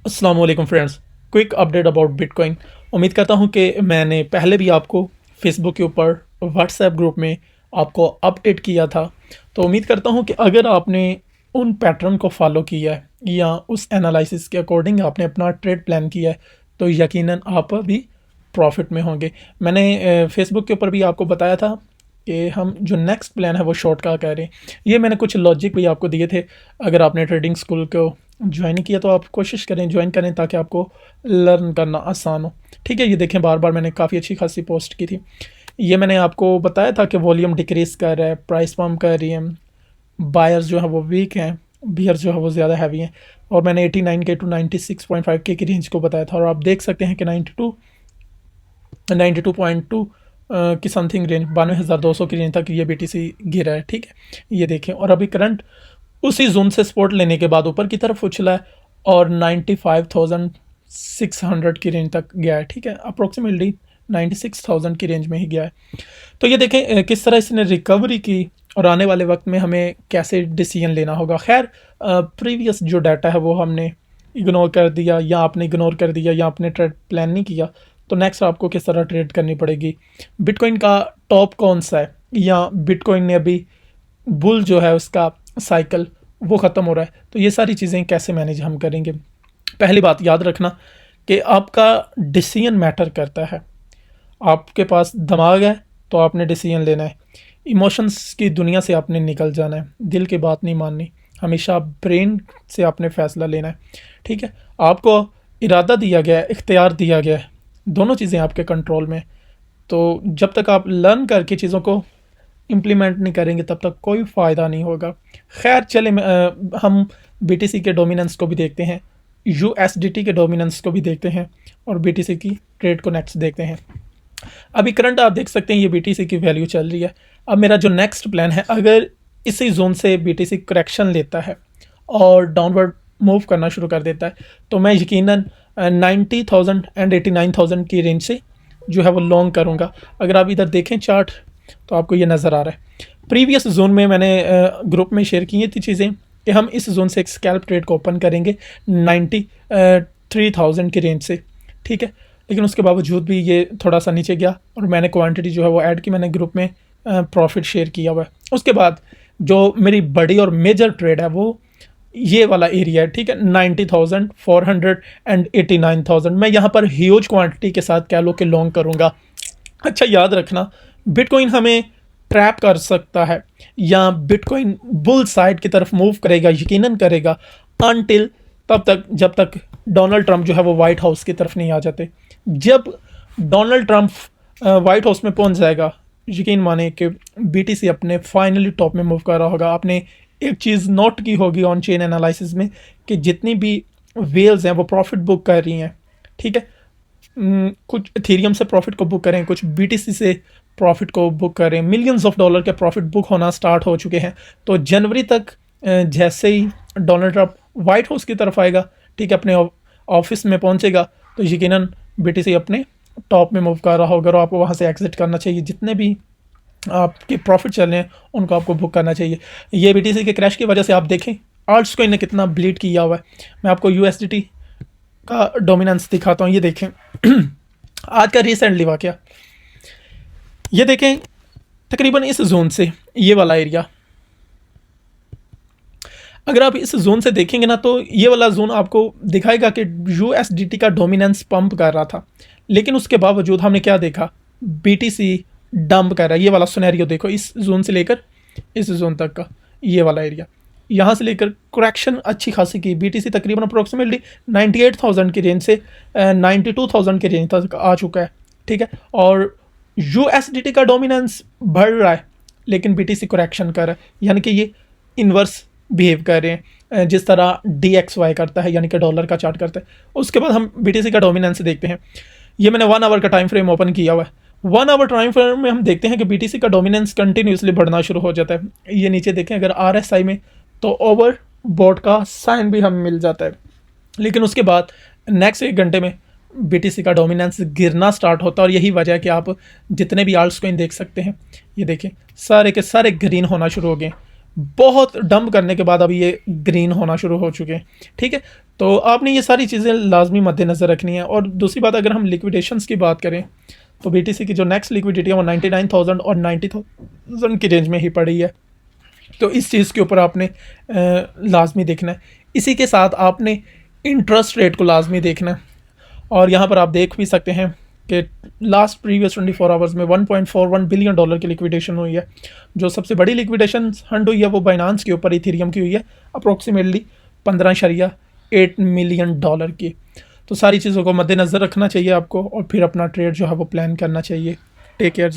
अस्सलाम वालेकुम friends. Quick update about bitcoin. उम्मीद करता हूं कि मैंने पहले भी आपको फेसबुक के ऊपर व्हाट्सएप ग्रुप में आपको अपडेट किया था। तो उम्मीद करता हूं कि अगर आपने उन पैटर्न को फॉलो किया है या उस एनालिसिस के अकॉर्डिंग आपने अपना ट्रेड प्लान किया है तो यकीनन आप भी प्रॉफिट में होंगे। मैंने फेसबुक के ऊपर भी आपको बताया था कि हम जो नेक्स्ट प्लान है वो शॉर्ट का कह रहे हैं। ये मैंने कुछ लॉजिक भी आपको दिए थे। अगर आपने ट्रेडिंग स्कूल को ज्वाइन किया तो आप कोशिश करें ज्वाइन करें ताकि आपको लर्न करना आसान हो। ठीक है, ये देखें बार बार मैंने काफ़ी अच्छी खासी पोस्ट की थी। ये मैंने आपको बताया था कि वॉल्यूम डिक्रीज कर रहा है, प्राइस पम्प कर रही है, बायर्स जो है वो वीक हैं, बियर्स जो है वो ज़्यादा हैवी हैं। और मैंने 89 के टू 96.5 के की रेंज को बताया था और आप देख सकते हैं कि 92.2 की समथिंग रेंज 92,200 की रेंज तक ये BTC गिरा है। ठीक है, ये देखें और अभी करंट उसी जोन से सपोर्ट लेने के बाद ऊपर की तरफ उछला है और 95,600 की रेंज तक गया है। ठीक है, अप्रोक्सीमेटली 96,000 की रेंज में ही गया है। तो ये देखें किस तरह इसने रिकवरी की और आने वाले वक्त में हमें कैसे डिसीजन लेना होगा। खैर प्रीवियस जो डाटा है वो हमने इग्नोर कर दिया या आपने इग्नोर कर दिया या आपने ट्रेड प्लान नहीं किया तो नेक्स्ट आपको किस तरह ट्रेड करनी पड़ेगी, बिटकॉइन का टॉप कौन सा है या बिटकॉइन ने अभी बुल जो है उसका साइकिल वो ख़त्म हो रहा है, तो ये सारी चीज़ें कैसे मैनेज हम करेंगे। पहली बात याद रखना कि आपका डिसीजन मैटर करता है। आपके पास दिमाग है तो आपने डिसीजन लेना है। इमोशंस की दुनिया से आपने निकल जाना है, दिल की बात नहीं माननी, हमेशा ब्रेन से आपने फ़ैसला लेना है। ठीक है, आपको इरादा दिया गया है, इख्तियार दिया गया है, दोनों चीज़ें आपके कंट्रोल में। तो जब तक आप लर्न करके चीज़ों को इम्प्लीमेंट नहीं करेंगे तब तक कोई फ़ायदा नहीं होगा। खैर चले हम BTC के डोमिनेंस को भी देखते हैं, USDT के डोमिनेंस को भी देखते हैं और BTC की ट्रेड को नेक्स्ट देखते हैं। अभी करंट आप देख सकते हैं ये BTC की वैल्यू चल रही है। अब मेरा जो नेक्स्ट प्लान है, अगर इसी जोन से BTC करेक्शन लेता है और डाउनवर्ड मूव करना शुरू कर देता है तो मैं यकीनन 90,000 एंड 89,000 की रेंज से जो है वो लॉन्ग करूँगा। अगर आप इधर देखें चार्ट तो आपको ये नज़र आ रहा है। प्रीवियस जोन में मैंने ग्रुप में शेयर की थी चीज़ें कि हम इस जोन से एक स्कैल्प ट्रेड को ओपन करेंगे 93,000 की रेंज से। ठीक है, लेकिन उसके बावजूद भी ये थोड़ा सा नीचे गया और मैंने क्वांटिटी जो है वो ऐड की, मैंने ग्रुप में प्रॉफिट शेयर किया हुआ है। उसके बाद जो मेरी बड़ी और मेजर ट्रेड है वो ये वाला एरिया है। ठीक है, 90,400 एंड 89,000 मैं यहाँ पर ह्यूज क्वांटिटी के साथ कह लो कि लॉन्ग करूँगा। अच्छा याद रखना, बिटकॉइन हमें ट्रैप कर सकता है या बिटकॉइन बुल साइड की तरफ मूव करेगा, यकीनन करेगा, अनटिल तब तक जब तक डोनाल्ड ट्रंप जो है वो वाइट हाउस की तरफ नहीं आ जाते। जब डोनाल्ड ट्रंप वाइट हाउस में पहुंच जाएगा, यकीन माने कि BTC अपने फाइनली टॉप में मूव कर रहा होगा। आपने एक चीज़ नोट की होगी ऑन चेन एनालिसिस में कि जितनी भी वेल्स हैं वो प्रॉफिट बुक कर रही हैं। ठीक है, कुछ इथेरियम से प्रॉफिट को बुक करें, कुछ BTC से प्रॉफिट को बुक करें, मिलियंस ऑफ डॉलर के प्रॉफिट बुक होना स्टार्ट हो चुके हैं। तो जनवरी तक जैसे ही डोनाल्ड ट्रंप वाइट हाउस की तरफ आएगा, ठीक है, अपने ऑफिस में पहुंचेगा तो यकीनन BTC अपने टॉप में मूव कर रहा होगा और आपको वहां से एग्जिट करना चाहिए। जितने भी आपके प्रॉफिट चल रहे हैं उनको आपको बुक करना चाहिए। ये BTC के क्रैश की वजह से आप देखें आल्ट्स को इन्हें कितना ब्लीड किया हुआ है। मैं आपको USDT का डोमिनेंस दिखाता हूँ। ये देखें आज का रिसेंटली वाकया, ये देखें तकरीबन इस जोन से ये वाला एरिया, अगर आप इस जोन से देखेंगे ना तो ये वाला जोन आपको दिखाएगा कि USDT का डोमिनेंस पंप कर रहा था, लेकिन उसके बावजूद हमने क्या देखा, BTC डंप कर रहा है। ये वाला सिनेरियो देखो, इस जोन से लेकर इस जोन तक का ये वाला एरिया, यहाँ से लेकर करेक्शन अच्छी खासी की। BTC तकरीबन अप्रोक्सीमेटली 98,000 की रेंज से 92,000 की रेंज तक आ चुका है। ठीक है, और USDT का डोमिनेंस बढ़ रहा है लेकिन BTC करेक्शन कर रहा है, यानी कि ये इन्वर्स बिहेव कर रहे हैं जिस तरह DXY करता है, यानी कि डॉलर का चार्ट करता है। उसके बाद हम BTC का डोमिनेंस देखते हैं। ये मैंने 1 आवर का टाइम फ्रेम ओपन किया हुआ है। 1 आवर टाइम फ्रेम में हम देखते हैं कि BTC का डोमिनेंस कंटिन्यूसली बढ़ना शुरू हो जाता है। ये नीचे देखें अगर RSI में तो ओवर बॉट का साइन भी हमें मिल जाता है, लेकिन उसके बाद नेक्स्ट 1 घंटे में BTC का डोमिनेंस गिरना स्टार्ट होता है। और यही वजह है कि आप जितने भी आल्ट्स कॉइन देख सकते हैं, ये देखें सारे के सारे ग्रीन होना शुरू हो गए। बहुत डंप करने के बाद अभी ये ग्रीन होना शुरू हो चुके हैं, ठीक है। तो आपने ये सारी चीज़ें लाजमी मद्देनज़र रखनी है। और दूसरी बात, अगर हम लिक्विडेशंस की बात करें तो BTC की जो नेक्स्ट लिक्विडिटी है वो 99,000 और 90,000 की रेंज में ही पड़ी है। तो इस चीज़ के ऊपर आपने लाजमी देखना है। इसी के साथ आपने इंटरेस्ट रेट को लाजमी देखना है। और यहाँ पर आप देख भी सकते हैं कि लास्ट प्रीवियस 24 आवर्स में $1.41 बिलियन की लिक्विडेशन हुई है। जो सबसे बड़ी लिक्विडेशन हंड हुई है वो बाइनांस के ऊपर इथेरियम की हुई है, अप्रोक्सीमेटली $15.8 मिलियन की। तो सारी चीज़ों को मद्देनज़र रखना चाहिए आपको और फिर अपना ट्रेड जो है वो प्लान करना चाहिए। Take care.